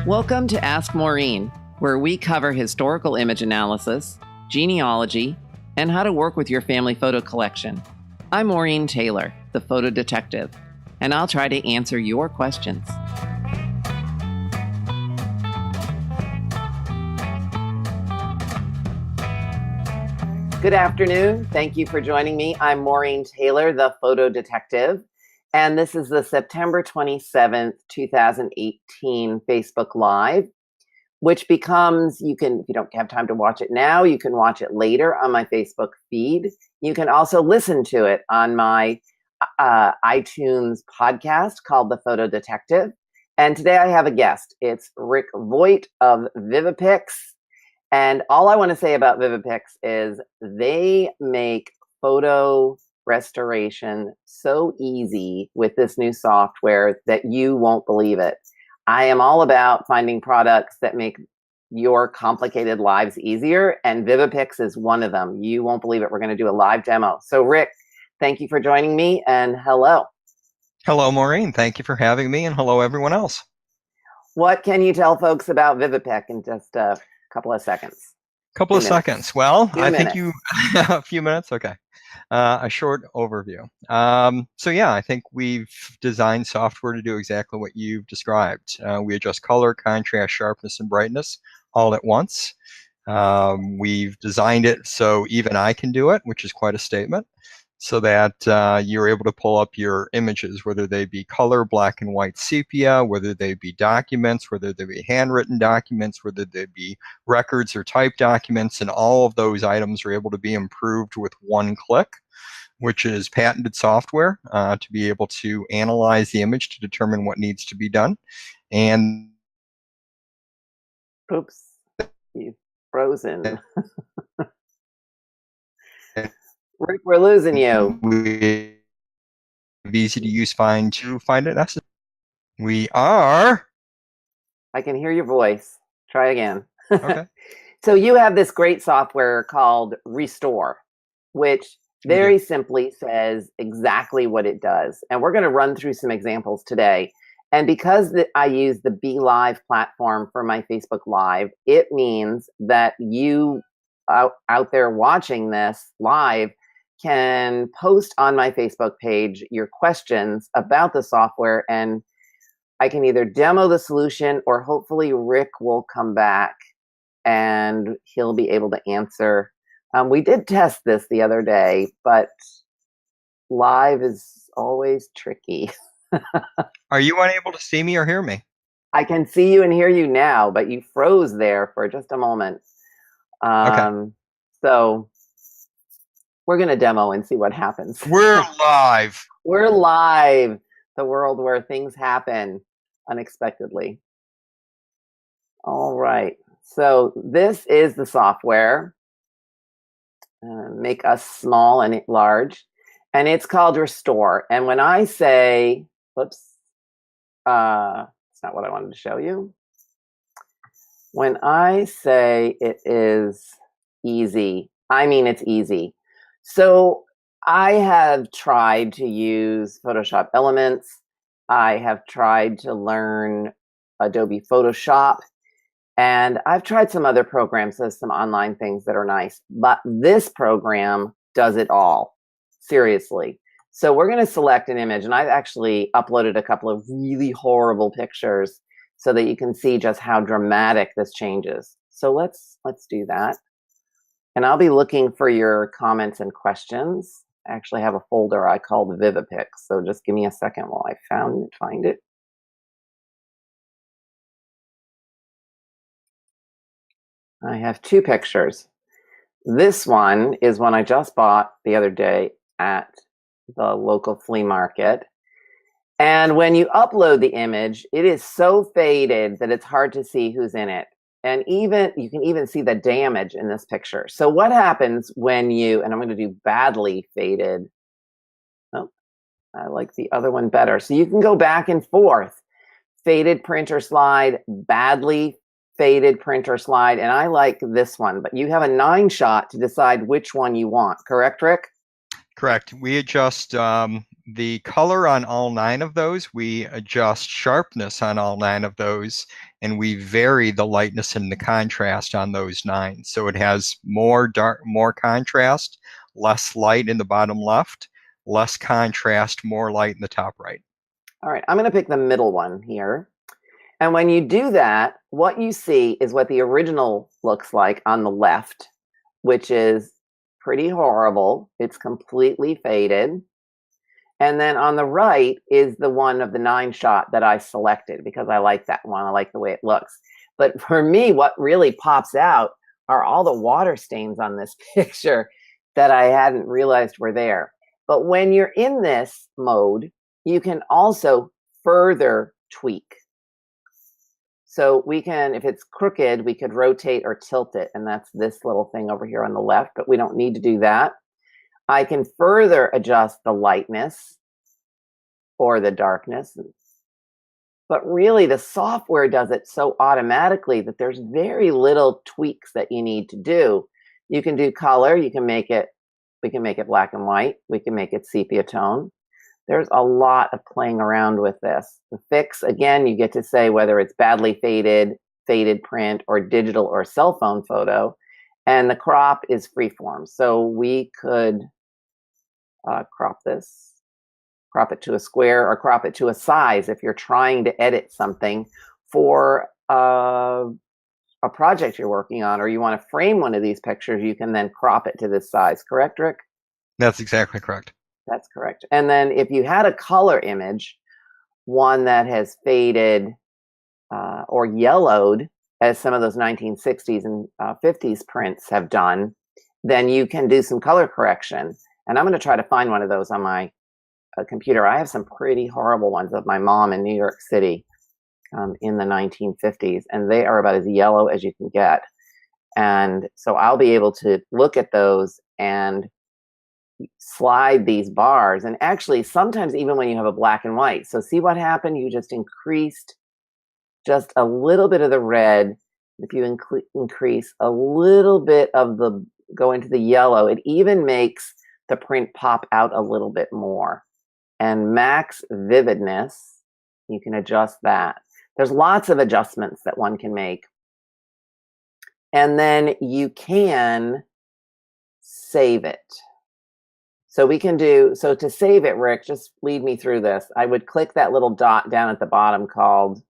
Welcome to Ask Maureen, where we cover historical image analysis, genealogy, and how to work with your family photo collection. I'm Maureen Taylor, the photo detective, and I'll try to answer your questions. Good afternoon. Thank you for joining me. I'm Maureen Taylor, the photo detective, and this is the September 27th, 2018 Facebook Live, which becomes, if you don't have time to watch it now, you can watch it later on my Facebook feed. You can also listen to it on my iTunes podcast called The Photo Detective. And today I have a guest. It's Rick Voigt of Vivid-Pix. And all I want to say about Vivid-Pix is they make photo restoration so easy with this new software that you won't believe it. I am all about finding products that make your complicated lives easier, and Vivid-Pix is one of them. You won't believe it. We're going to do a live demo. So Rick, thank you for joining me, and hello. Hello, Maureen. Thank you for having me, and hello, everyone else. What can you tell folks about Vivid-Pix in just a couple of seconds? Couple of seconds. Well, I think a few minutes. Okay. A short overview. So yeah, I think we've designed software to do exactly what you've described. We adjust color, contrast, sharpness, and brightness all at once. We've designed it so even I can do it, which is quite a statement, so that you're able to pull up your images, whether they be color, black and white sepia, whether they be documents, whether they be handwritten documents, whether they be records or typed documents, and all of those items are able to be improved with one click, which is patented software to be able to analyze the image to determine what needs to be done. And oops, you've frozen. Rick, we're losing you. We have easy to use find it necessary. We are. I can hear your voice. Try again. Okay. So you have this great software called Restore, which very simply says exactly what it does. And we're going to run through some examples today. And because I use the Be Live platform for my Facebook Live, it means that you out there watching this live can post on my Facebook page your questions about the software, and I can either demo the solution or hopefully Rick will come back and he'll be able to answer. We did test this the other day, but live is always tricky. Are you unable to see me or hear me? I can see you and hear you now, but you froze there for just a moment. Okay. So we're going to demo and see what happens. We're live. We're live. The world where things happen unexpectedly. All right. So this is the software. Make us small and large. And it's called Restore. And when I say, whoops, it's not what I wanted to show you. When I say it is easy, I mean it's easy. So I have tried to use Photoshop Elements. I have tried to learn Adobe Photoshop. And I've tried some other programs. There's some online things that are nice. But this program does it all. Seriously. So we're going to select an image. And I've actually uploaded a couple of really horrible pictures so that you can see just how dramatic this changes. So let's do that. And I'll be looking for your comments and questions. I actually have a folder I call the Vivid-Pix. So just give me a second while I find it. I have two pictures. This one is one I just bought the other day at the local flea market. And when you upload the image, it is so faded that it's hard to see who's in it. And you can even see the damage in this picture. So what happens when and I'm going to do badly faded. Oh, I like the other one better. So you can go back and forth. Faded printer slide, badly faded printer slide. And I like this one, but you have a 9-shot to decide which one you want. Correct, Rick? Correct. We adjust the color on all 9 of those, we adjust sharpness on all 9 of those, and we vary the lightness and the contrast on those 9. So it has more dark, more contrast, less light in the bottom left, less contrast, more light in the top right. All right, I'm going to pick the middle one here. And when you do that, what you see is what the original looks like on the left, which is pretty horrible. It's completely faded. And then on the right is the one of the 9 shot that I selected because I like that one. I like the way it looks. But for me, what really pops out are all the water stains on this picture that I hadn't realized were there. But when you're in this mode, you can also further tweak. So we can, if it's crooked, we could rotate or tilt it. And that's this little thing over here on the left, but we don't need to do that. I can further adjust the lightness or the darkness. But really, the software does it so automatically that there's very little tweaks that you need to do. You can do color. You can make it, we can make it black and white. We can make it sepia tone. There's a lot of playing around with this. The fix, again, you get to say whether it's badly faded, faded print, or digital or cell phone photo. And the crop is freeform. So we could crop this, crop it to a square, or crop it to a size if you're trying to edit something for a project you're working on, or you want to frame one of these pictures, you can then crop it to this size. Correct, Rick? That's exactly correct. That's correct. And then if you had a color image, one that has faded or yellowed, as some of those 1960s and 50s prints have done, then you can do some color correction. And I'm going to try to find one of those on my computer. I have some pretty horrible ones of my mom in New York City in the 1950s, and they are about as yellow as you can get. And so I'll be able to look at those and slide these bars. And actually, sometimes even when you have a black and white. So see what happened? You just increased just a little bit of the red. If you increase a little bit of the, go into the yellow, it even makes the print pop out a little bit more. And max vividness, you can adjust that. There's lots of adjustments that one can make. And then you can save it. So we can do, so to save it, Rick, just lead me through this. I would click that little dot down at the bottom called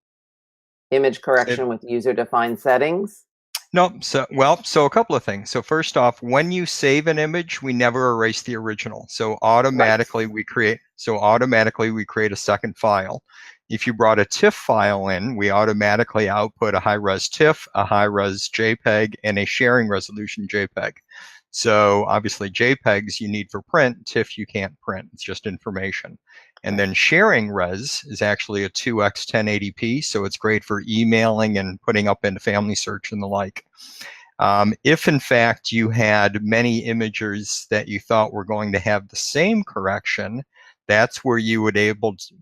image correction with user-defined settings. No, so a couple of things. So first off, when you save an image, we never erase the original. So automatically we create a second file. If you brought a TIFF file in, we automatically output a high-res TIFF, a high-res JPEG, and a sharing resolution JPEG. So obviously JPEGs you need for print, TIFF you can't print, it's just information. And then sharing res is actually a 2x 1080p, so it's great for emailing and putting up into Family Search and the like. If in fact you had many images that you thought were going to have the same correction, that's where you would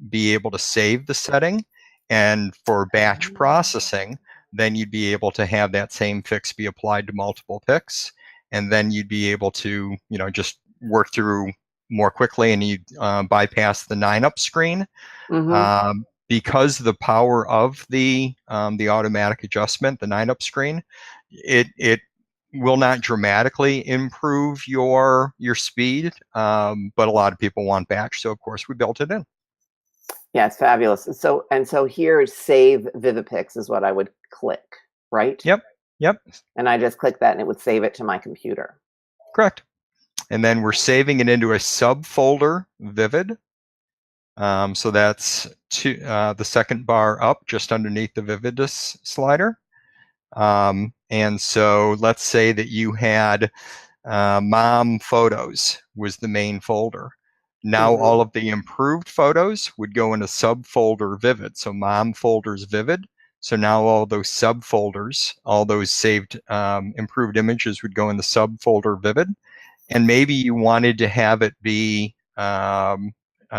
be able to save the setting. And for batch processing, then you'd be able to have that same fix be applied to multiple pics. And then you'd be able to, just work through more quickly, and you'd bypass the 9-up screen. Mm-hmm. Because the power of the automatic adjustment, the 9-up screen, it will not dramatically improve your speed, but a lot of people want batch, so of course we built it in. Yeah, it's fabulous. So here's save Vivid-Pix is what I would click, right? Yep. And I just click that and it would save it to my computer. Correct. And then we're saving it into a subfolder Vivid. So that's the second bar up just underneath the Vividness slider. And so let's say that you had mom photos was the main folder. Now mm-hmm. all of the improved photos would go in a subfolder Vivid. So mom folders Vivid. So now all those subfolders, all those saved improved images would go in the subfolder Vivid. And maybe you wanted to have it be Holiday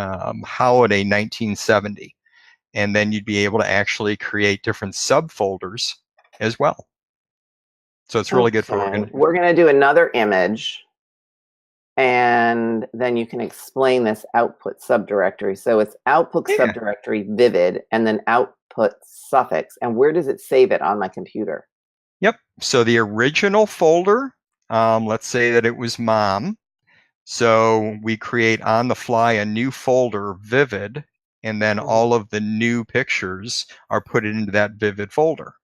1970. And then you'd be able to actually create different subfolders as well. So it's really good for We're going to do another image. And then you can explain this output subdirectory. So it's output subdirectory vivid and then output suffix. And where does it save it on my computer? Yep. So the original folder, let's say that it was mom. So we create on the fly a new folder, Vivid, and then all of the new pictures are put into that Vivid folder.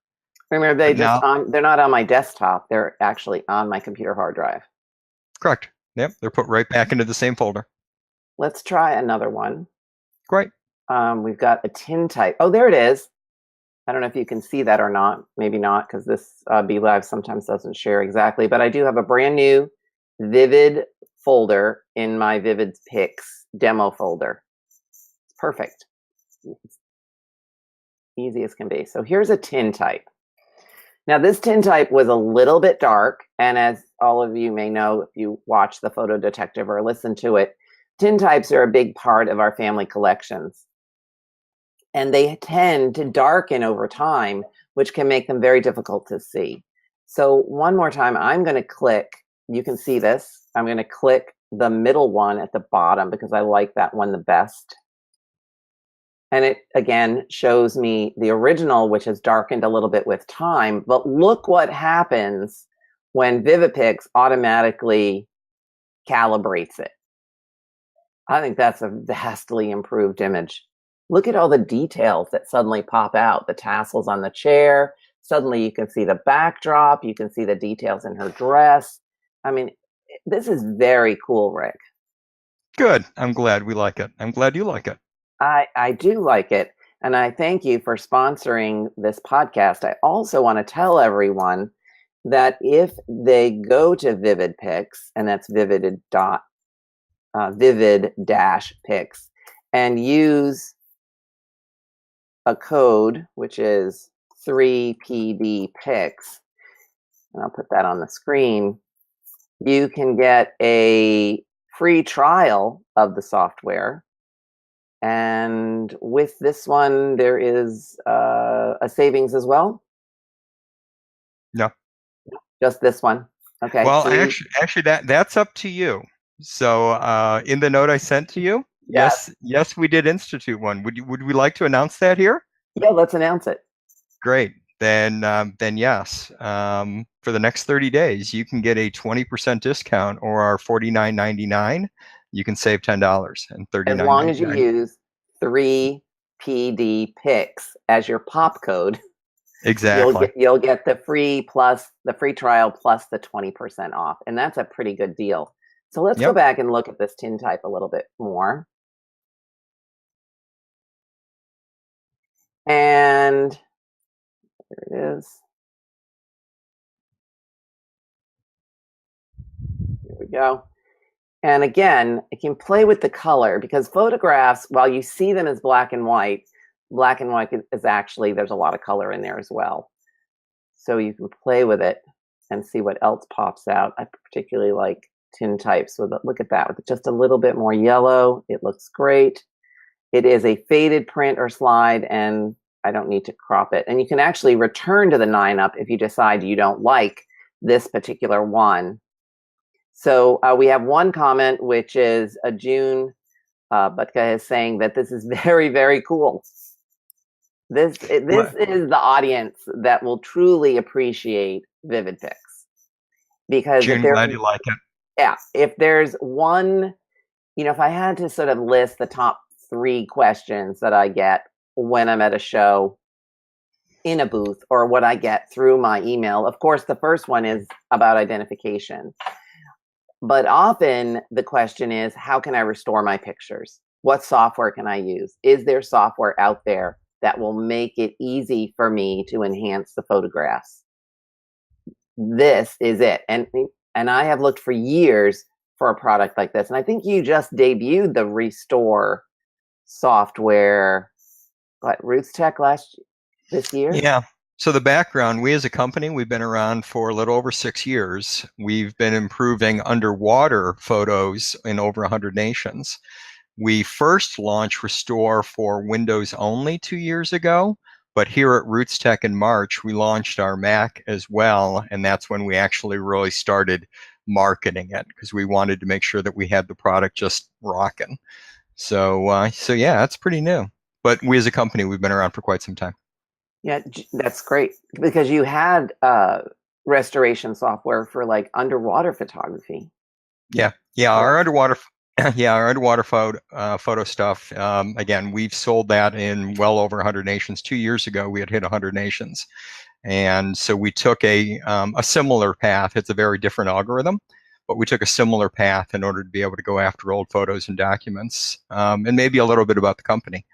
Remember, they're not on my desktop. They're actually on my computer hard drive. Correct. Yep. They're put right back into the same folder. Let's try another one. Great. We've got a tintype. Oh, there it is. I don't know if you can see that or not. Maybe not, because this BeLive sometimes doesn't share exactly. But I do have a brand new Vivid folder in my Vivid-Pix demo folder. It's perfect. It's easy as can be. So here's a tintype. Now this tintype was a little bit dark, and as all of you may know if you watch the Photo Detective or listen to it, tintypes are a big part of our family collections. And they tend to darken over time, which can make them very difficult to see. So one more time, I'm going to click, you can see this, I'm going to click the middle one at the bottom because I like that one the best. And it, again, shows me the original, which has darkened a little bit with time. But look what happens when Vivid-Pix automatically calibrates it. I think that's a vastly improved image. Look at all the details that suddenly pop out. The tassels on the chair. Suddenly you can see the backdrop. You can see the details in her dress. I mean, this is very cool, Rick. Good. I'm glad we like it. I'm glad you like it. I do like it. And I thank you for sponsoring this podcast. I also want to tell everyone that if they go to Vivid-Pix, and that's Vivid-Pix, and use a code, which is 3PDPix, and I'll put that on the screen, you can get a free trial of the software. And with this one, there is a savings as well? No. Just this one? Okay. Well, actually, that's up to you. So in the note I sent to you, yes, we did institute one. Would we like to announce that here? Yeah, let's announce it. Great. Then yes. For the next 30 days, you can get a 20% discount, or our $49.99. You can save $10 and $39.99. As long as you use 3PDPix as your pop code. Exactly. You'll get the free trial plus the 20% off, and that's a pretty good deal. So let's go back and look at this tintype a little bit more. And there it is. Here we go. And again, you can play with the color because photographs, while you see them as black and white is actually, there's a lot of color in there as well. So you can play with it and see what else pops out. I particularly like tintype. So look at that, with just a little bit more yellow. It looks great. It is a faded print or slide, and I don't need to crop it. And you can actually return to the 9-up if you decide you don't like this particular one. So we have one comment, which is June Butka is saying that this is very, very cool. This is the audience that will truly appreciate Vivid-Pix. Because June, glad you like it. Yeah, if there's one, if I had to sort of list the top 3 questions that I get when I'm at a show, in a booth, or what I get through my email, of course, the first one is about identification. But often the question is, how can I restore my pictures? What software can I use? Is there software out there that will make it easy for me to enhance the photographs? This is it. And I have looked for years for a product like this. And I think you just debuted the Restore software, RootsTech this year? Yeah. So the background, we as a company, we've been around for a little over 6 years. We've been improving underwater photos in over 100 nations. We first launched Restore for Windows only 2 years ago, but here at RootsTech in March, we launched our Mac as well, and that's when we actually really started marketing it because we wanted to make sure that we had the product just rocking. So yeah, that's pretty new. But we as a company, we've been around for quite some time. Yeah, that's great because you had restoration software for like underwater photography. Yeah, our underwater photo stuff. Again, we've sold that in well over 100 nations. 2 years ago, we had hit 100 nations, and so we took a similar path. It's a very different algorithm, but we took a similar path in order to be able to go after old photos and documents, and maybe a little bit about the company.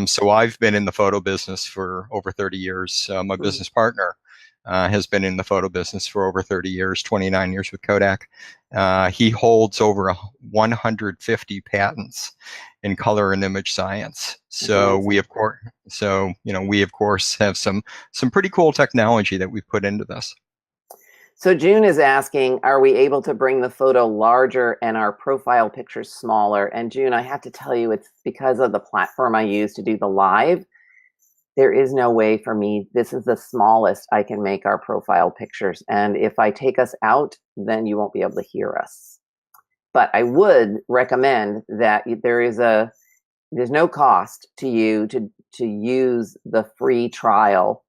So I've been in the photo business for over 30 years. My business partner has been in the photo business for over 30 years, 29 years with Kodak. He holds over 150 patents in color and image science. So we of course have some pretty cool technology that we've put into this. So June is asking, are we able to bring the photo larger and our profile pictures smaller? And June, I have to tell you, it's because of the platform I use to do the live. There is no way for me. This is the smallest I can make our profile pictures. And if I take us out, then you won't be able to hear us. But I would recommend that there's no cost to you to use the free trial.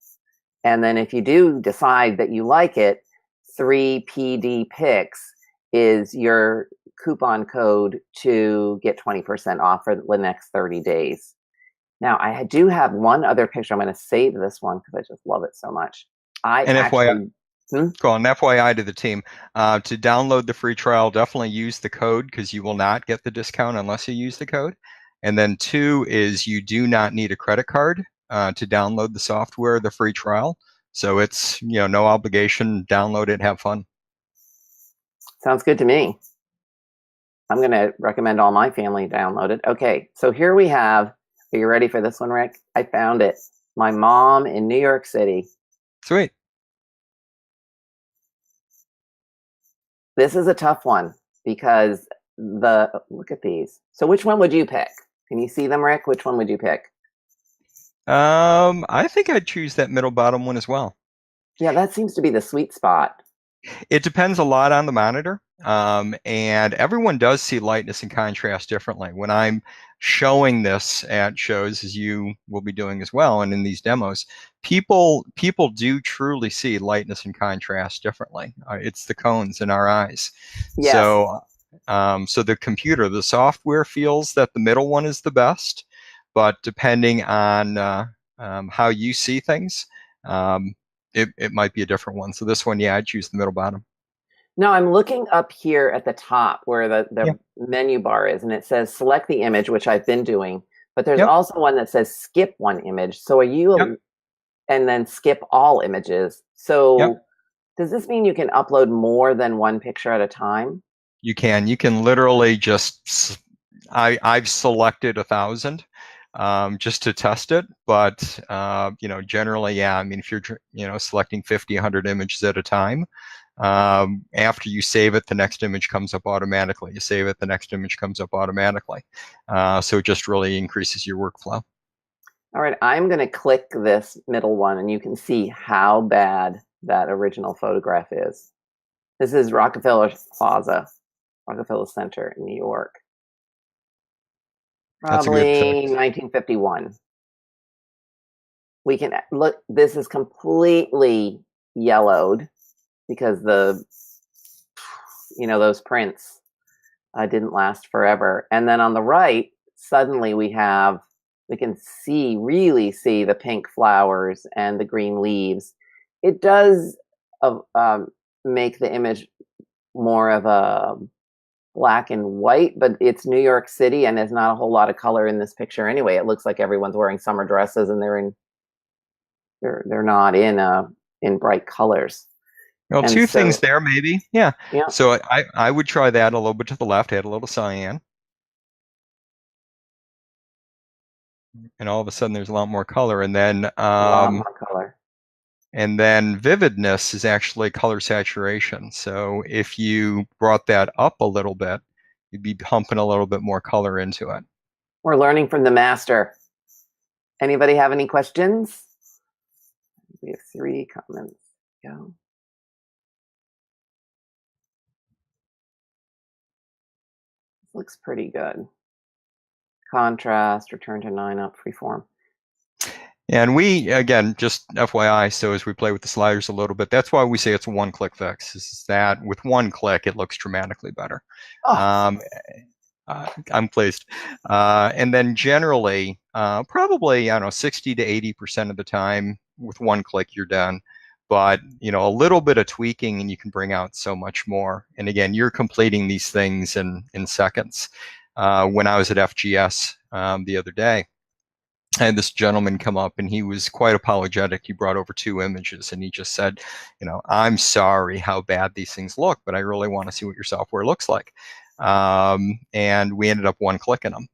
And then if you do decide that you like it, 3PD-Pix is your coupon code to get 20% off for the next 30 days. Now, I do have one other picture. I'm going to save this one because I just love it so much. FYI to the team, to download the free trial, definitely use the code because you will not get the discount unless you use the code. And then 2 is you do not need a credit card to download the software, the free trial. So it's, no obligation, download it, have fun. Sounds good to me. I'm going to recommend all my family download it. Okay, so here we have, are you ready for this one, Rick? I found it. My mom in New York City. Sweet. This is a tough one because look at these. So which one would you pick? Can you see them, Rick? Which one would you pick? I think I'd choose that middle bottom one as well. Yeah, that seems to be the sweet spot. It depends a lot on the monitor, and everyone does see lightness and contrast differently. When I'm showing this at shows, as you will be doing as well, and in these demos, people do truly see lightness and contrast differently. It's the cones in our eyes. Yes. So the software feels that the middle one is the best, but depending on how you see things, it might be a different one. So this one, yeah, I'd choose the middle bottom. No, I'm looking up here at the top where the menu bar is, and it says select the image, which I've been doing, but there's also one that says skip one image. So are you, and then skip all images. So does this mean you can upload more than one picture at a time? You can literally just, I've selected 1,000. Just to test it, but generally, yeah. I mean, if you're selecting 50, 100 images at a time, after you save it, the next image comes up automatically. You save it, the next image comes up automatically. So it just really increases your workflow. All right, I'm going to click this middle one, and you can see how bad that original photograph is. This is Rockefeller Plaza, Rockefeller Center in New York. Probably 1951. We can look, this is completely yellowed because those prints didn't last forever. And then on the right, suddenly we can really see the pink flowers and the green leaves. It does make the image more of a black and white, but it's New York City and there's not a whole lot of color in this picture anyway. It looks like everyone's wearing summer dresses and they're not in bright colors. Well, two things there maybe. Yeah. So I would try that a little bit to the left, add a little cyan. And all of a sudden there's a lot more color, and then a lot more color. And then vividness is actually color saturation. So if you brought that up a little bit, you'd be pumping a little bit more color into it. We're learning from the master. Anybody have any questions? We have 3 comments. Go. looks pretty good. Contrast, return to 9-up, freeform. And we, again, just FYI, so as we play with the sliders a little bit, that's why we say it's a one-click fix, is that with one click, it looks dramatically better. Oh. I'm pleased. And then generally, probably, I don't know, 60 to 80% of the time, with one click, you're done. But, a little bit of tweaking and you can bring out so much more. And again, you're completing these things in seconds. When I was at FGS the other day, I had this gentleman come up and he was quite apologetic. He brought over 2 images and he just said, I'm sorry how bad these things look, but I really want to see what your software looks like. And we ended up one-clicking them,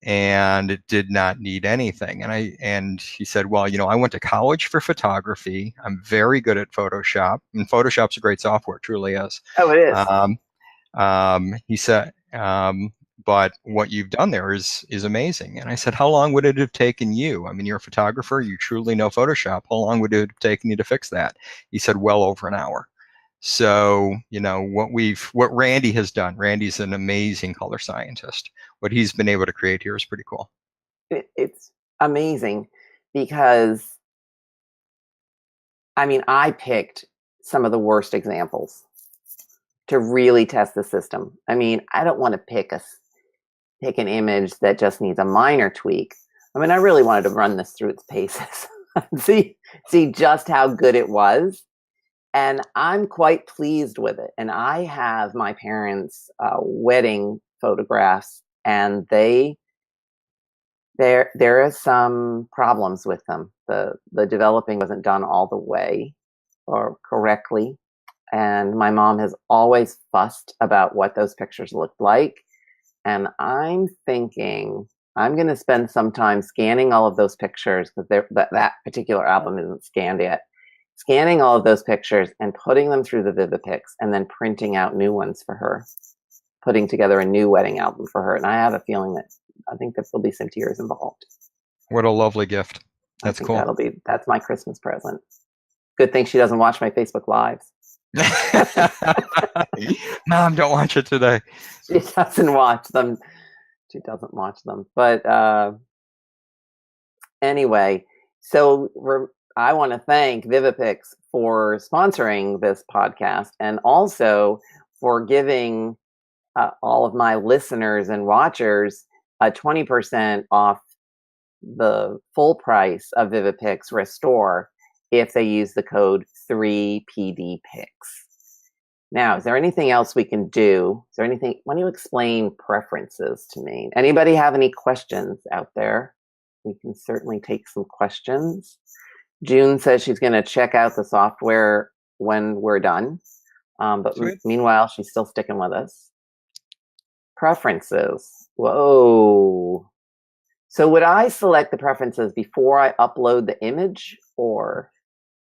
and it did not need anything. And he said, well, I went to college for photography. I'm very good at Photoshop, and Photoshop's a great software, it truly is. Oh, it is. He said, but what you've done there is amazing. And I said, how long would it have taken you? I mean, you're a photographer, you truly know Photoshop. How long would it have taken you to fix that? He said, well over an hour. So, what Randy has done, Randy's an amazing color scientist. What he's been able to create here is pretty cool. It's amazing because, I picked some of the worst examples to really test the system. I don't want to pick an image that just needs a minor tweak. I really wanted to run this through its paces and see just how good it was. And I'm quite pleased with it. And I have my parents' wedding photographs, and there are some problems with them. The developing wasn't done all the way or correctly. And my mom has always fussed about what those pictures looked like. And I'm thinking I'm going to spend some time scanning all of those pictures, because that particular album isn't scanned yet. Scanning all of those pictures and putting them through the Vivid-Pix, and then printing out new ones for her, putting together a new wedding album for her. And I have a feeling that I think there will be some tears involved. What a lovely gift. That's cool. That's my Christmas present. Good thing she doesn't watch my Facebook Lives. Mom, don't watch it today. She doesn't watch them. But anyway, so I want to thank Vivid-Pix for sponsoring this podcast, and also for giving all of my listeners and watchers 20% off the full price of Vivid-Pix Restore if they use the code 3PDPix. Now, is there anything else we can do? Why don't you explain preferences to me? Anybody have any questions out there? We can certainly take some questions. June says she's going to check out the software when we're done. But meanwhile, she's still sticking with us. Preferences. Whoa. So would I select the preferences before I upload the image, or?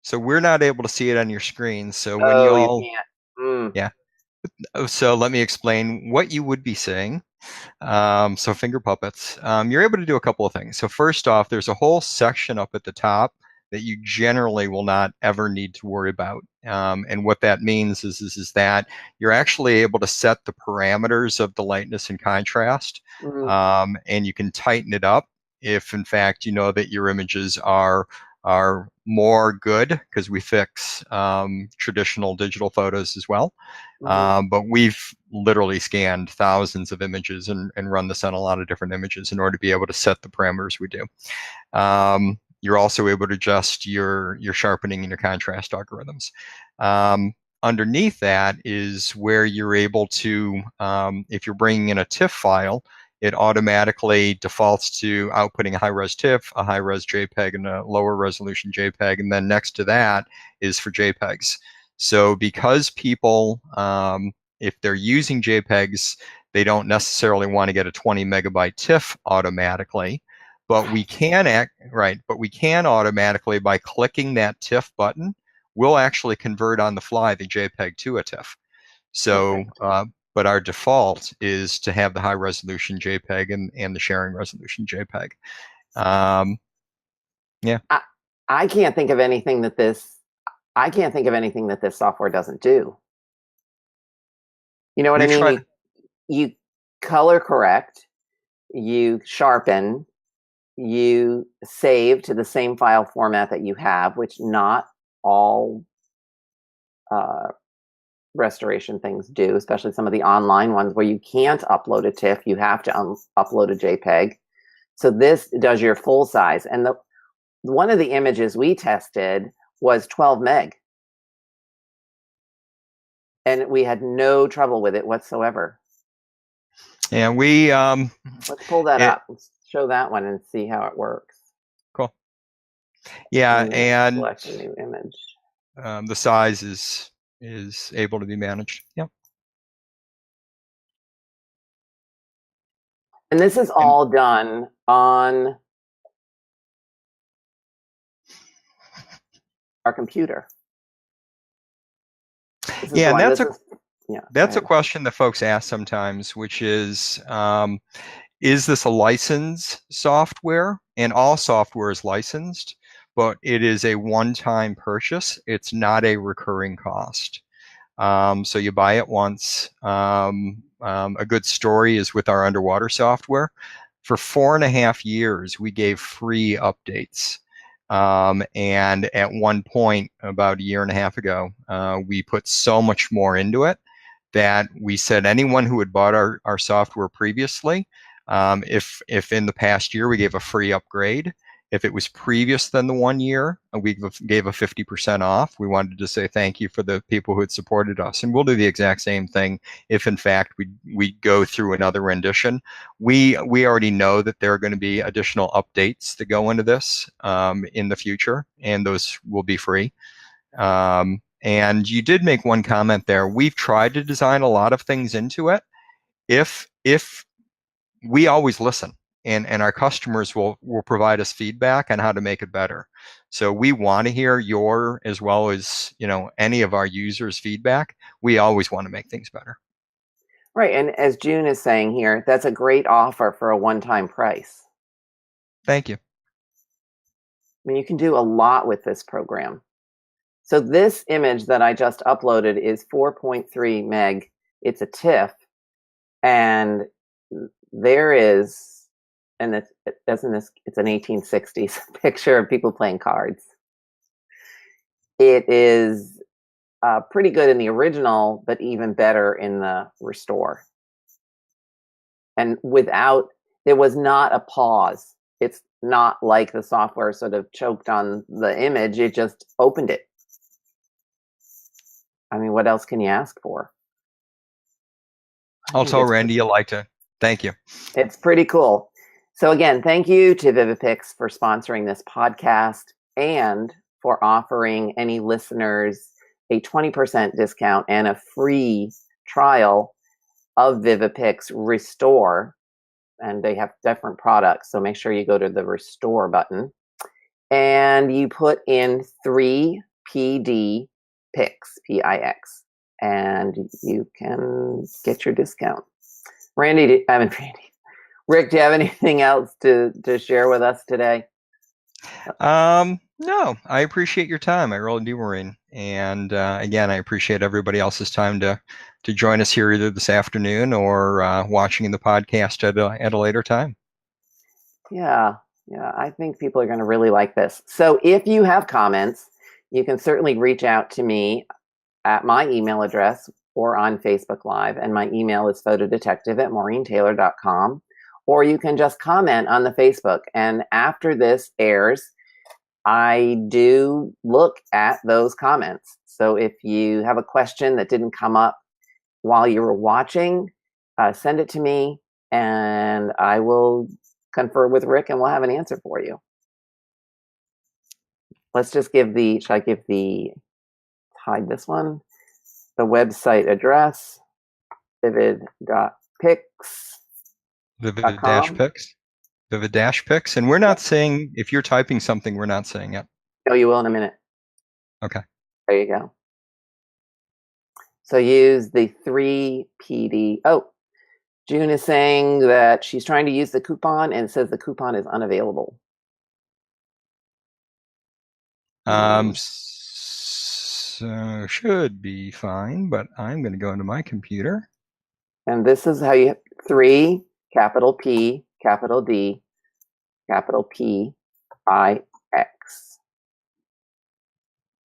So we're not able to see it on your screen. So when you can't. Yeah. So let me explain what you would be seeing. So finger puppets. You're able to do a couple of things. So first off, there's a whole section up at the top that you generally will not ever need to worry about. And what that means is that you're actually able to set the parameters of the lightness and contrast, and you can tighten it up if, in fact, you know that your images are more good, because we fix traditional digital photos as well. But we've literally scanned thousands of images and run this on a lot of different images in order to be able to set the parameters we do. You're also able to adjust your sharpening and your contrast algorithms. Underneath that is where you're able to, if you're bringing in a TIFF file, it automatically defaults to outputting a high-res TIFF, a high-res JPEG, and a lower resolution JPEG. And then next to that is for JPEGs. So because people, if they're using JPEGs, they don't necessarily want to get a 20 megabyte TIFF automatically. But we can but we can automatically, by clicking that TIFF button, we'll actually convert on the fly the JPEG to a TIFF. So, but our default is to have the high resolution JPEG and the sharing resolution JPEG. Yeah. I can't think of anything that this software doesn't do. You know what I mean? color correct, you sharpen, you save to the same file format that you have, which not all restoration things do, especially some of the online ones where you can't upload a TIFF, you have to upload a JPEG. So this does your full size. And one of the images we tested was 12 meg. And we had no trouble with it whatsoever. And we let's pull that up. Let's show that one and see how it works. Cool. Yeah, and select a new image. The size is able to be managed. Yep. And this is all done on our computer. Yeah, and that's a question that folks ask sometimes, which is this a licensed software? And all software is licensed, but it is a one-time purchase. It's not a recurring cost. So you buy it once. A good story is with our underwater software. For 4.5 years, we gave free updates. And at one point, about 1.5 years ago, we put so much more into it that we said anyone who had bought our software previously, if in the past year we gave a free upgrade, if it was previous than the 1 year, we gave a 50% off. We wanted to say thank you for the people who had supported us. And we'll do the exact same thing if, in fact, we go through another rendition. We already know that there are going to be additional updates that go into this in the future, and those will be free. And you did make one comment there. We've tried to design a lot of things into it. If we always listen. And our customers will provide us feedback on how to make it better. So we want to hear your, as well as any of our users' feedback. We always want to make things better. Right, and as June is saying here, that's a great offer for a one-time price. Thank you. I mean, you can do a lot with this program. So this image that I just uploaded is 4.3 meg. It's a TIFF, and there is. And it's an 1860s picture of people playing cards. It is pretty good in the original, but even better in the restore. And there was not a pause. It's not like the software sort of choked on the image. It just opened it. I mean, what else can you ask for? I'll tell Randy you liked it. Thank you. It's pretty cool. So again, thank you to Vivid-Pix for sponsoring this podcast and for offering any listeners a 20% discount and a free trial of Vivid-Pix Restore. And they have different products, so make sure you go to the Restore button. And you put in 3 PD Pix, P-I-X, and you can get your discount. Rick, do you have anything else to share with us today? No, I appreciate your time. I really do, Maureen. And again, I appreciate everybody else's time to join us here either this afternoon or watching the podcast at a later time. Yeah, I think people are going to really like this. So if you have comments, you can certainly reach out to me at my email address or on Facebook Live. And my email is photodetective@maureentaylor.com. Or you can just comment on the Facebook. And after this airs, I do look at those comments. So if you have a question that didn't come up while you were watching, send it to me and I will confer with Rick and we'll have an answer for you. Let's just hide this one, the website address, Vivid-Pix. Vivid-Pix. Vivid-Pix. And we're not saying, if you're typing something, we're not saying it. Oh, you will in a minute. Okay. There you go. So use the 3 PD. Oh, June is saying that she's trying to use the coupon and it says the coupon is unavailable. So should be fine, but I'm going to go into my computer. And this is how you, 3, capital P, capital D, capital P, I, X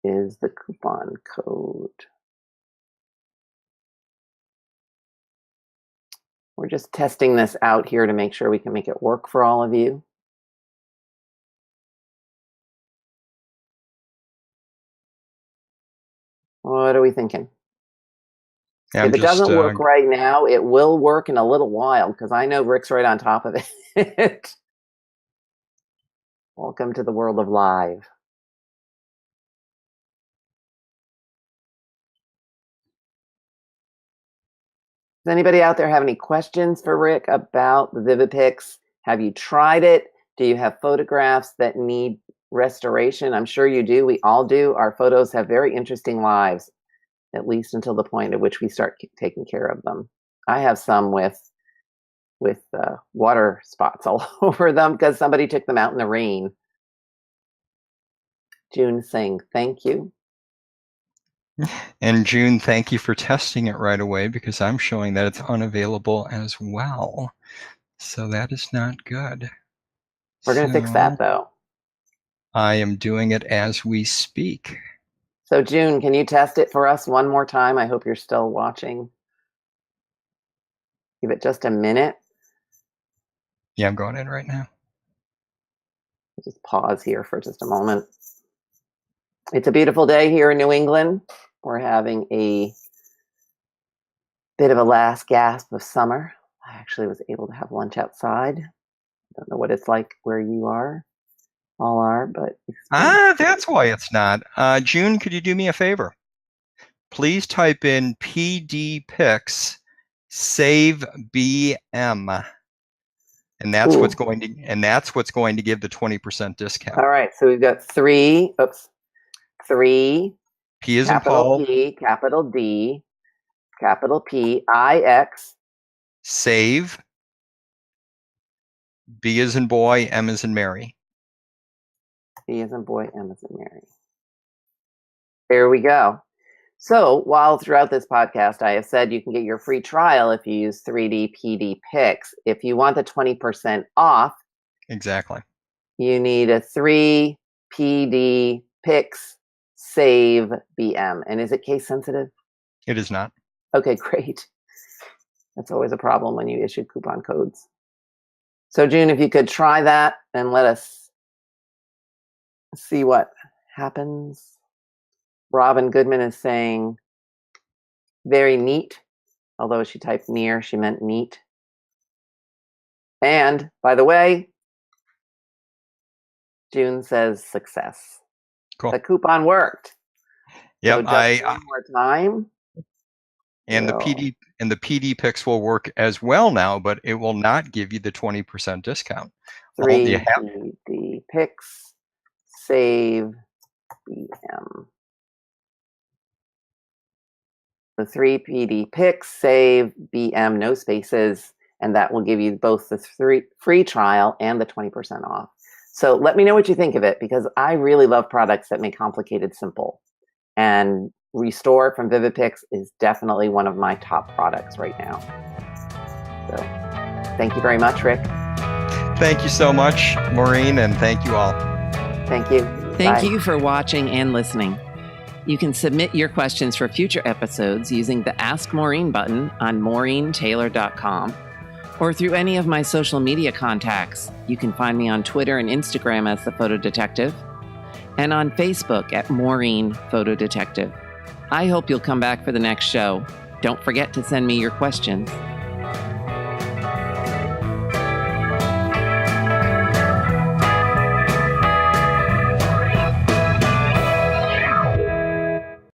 is the coupon code. We're just testing this out here to make sure we can make it work for all of you. What are we thinking? Yeah, if it doesn't work right now, it will work in a little while because I know Rick's right on top of it. Welcome to the world of live. Does anybody out there have any questions for Rick about the Vivid-Pix? Have you tried it? Do you have photographs that need restoration? I'm sure you do. We all do. Our photos have very interesting lives, at least until the point at which we start taking care of them. I have some with water spots all over them because somebody took them out in the rain. June saying thank you. And June, thank you for testing it right away because I'm showing that it's unavailable as well. So that is not good. We're going to fix that though. I am doing it as we speak. So June, can you test it for us one more time? I hope you're still watching. Give it just a minute. Yeah, I'm going in right now. Just pause here for just a moment. It's a beautiful day here in New England. We're having a bit of a last gasp of summer. I actually was able to have lunch outside. I don't know what it's like where you all are, but that's why it's not. June, could you do me a favor? Please type in Vivid-Pix save BM. And that's what's going to give the 20% discount. All right, so we've got 3 P is in Paul. P, capital D, capital P, I, X. Save. B is in boy, M is in Mary. B is in boy, M is in Mary. There we go. So while throughout this podcast, I have said you can get your free trial if you use 3D PD Pix. If you want the 20% off, exactly, you need a 3 PD Pix save BM. And is it case sensitive? It is not. Okay, great. That's always a problem when you issue coupon codes. So June, if you could try that and let us see what happens. Robin Goodman is saying very neat, although she typed near, she meant neat. And by the way, June says success. Cool. The coupon worked. Yep, so just one more time. And the Vivid-Pix will work as well now, but it will not give you the 20% discount. 3 Vivid-Pix save BM. The 3 Vivid-Pix save BM, no spaces, and that will give you both the free trial and the 20% off. So let me know what you think of it, because I really love products that make complicated simple. And Restore from Vivid-Pix is definitely one of my top products right now. So thank you very much, Rick. Thank you so much, Maureen, and thank you all. Thank you. Thank you for watching and listening. You can submit your questions for future episodes using the Ask Maureen button on MaureenTaylor.com or through any of my social media contacts. You can find me on Twitter and Instagram as The Photo Detective and on Facebook at Maureen Photo Detective. I hope you'll come back for the next show. Don't forget to send me your questions.